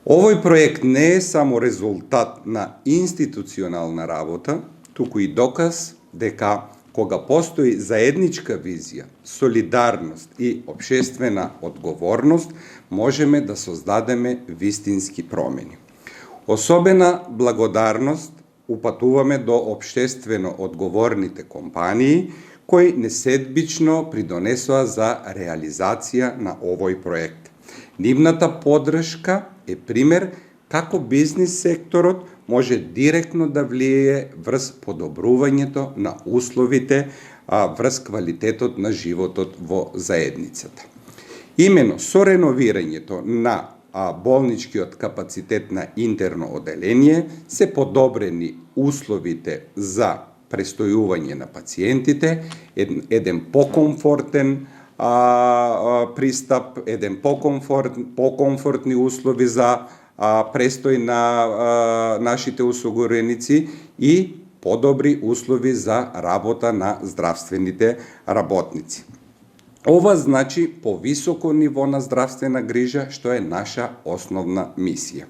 Овој проект не е само резултат на институционална работа, туку и доказ дека кога постои заедничка визија, солидарност и општествена одговорност, можеме да создадеме вистински промени. Особена благодарност упатуваме до општествено одговорните компании кои неседбично придонесоа за реализација на овој проект. Нивната поддршка е пример како бизнис секторот може директно да влијае врз подобрувањето на условите, врз квалитетот на животот во заедницата. Имено со реновирањето на болничкиот капацитет на интерно оделение се подобрени условите за престојување на пациентите, еден покомфортен пристап, еден покомфортни услови за престој на нашите осигуреници и подобри услови за работа на здравствените работници. Ова значи повисоко ниво на здравствена грижа, што е наша основна мисија.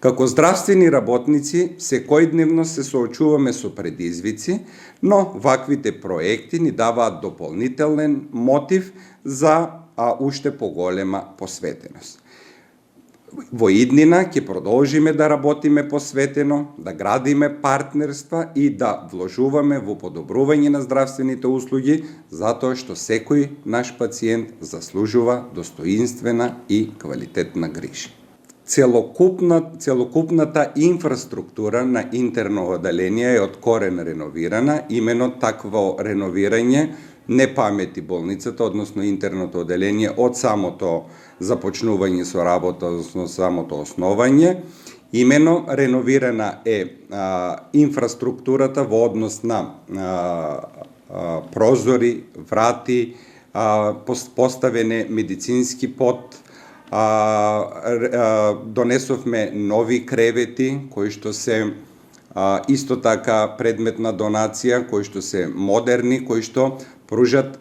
Како здравствени работници, секојдневно се соочуваме со предизвици, но ваквите проекти ни даваат дополнителен мотив за уште поголема посветеност. Во иднина ќе продолжиме да работиме посветено, да градиме партнерства и да вложуваме во подобрување на здравствените услуги, затоа што секој наш пациент заслужува достоинствена и квалитетна грижа. Целокупната инфраструктура на интерно оделение е од корен реновирана. Имено такво реновирање не памети болницата, односно интерното оделение од самото започнување со работа, односно самото основање. Имено реновирана е инфраструктурата во однос на прозори, врати, поставене медицински под, донесовме нови кревети кои што се исто така предмет на донација, кои што се модерни, кои што пружат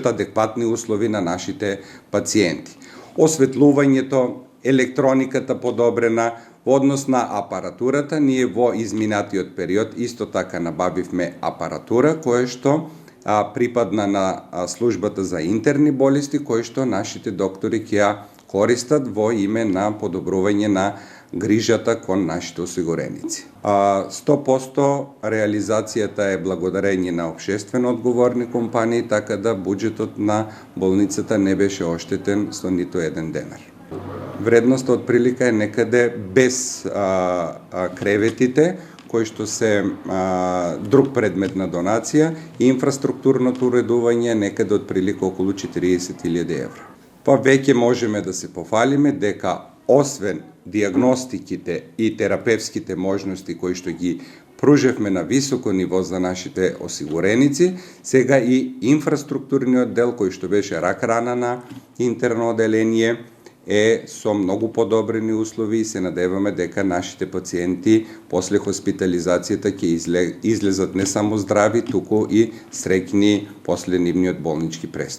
адекватни услови на нашите пациенти. Осветлувањето, електрониката подобрена, во однос на апаратурата, ние во изминатиот период исто така набавивме апаратура која што припадна на службата за интерни болести, кој што нашите доктори ќе ја користат во име на подобрување на грижата кон нашите осигуреници. 100% реализацијата е благодарење на општествено одговорни компании, така да буџетот на болницата не беше оштетен со ниту еден денар. Вредноста од прилика е некаде без креветите, кои што се друг предмет на донација, и инфраструктурното уредување некаде од прилика околу 40.000 евра. Па веќе можеме да се пофалиме дека освен диагностиките и терапевските можности кои што ги пружевме на високо ниво за нашите осигуреници, сега и инфраструктурниот дел кој што беше рак рана на интерно оделение е со многу подобрени услови и се надеваме дека нашите пациенти после хоспитализацијата ќе излезат не само здрави, туку и среќни после нивниот болнички престој.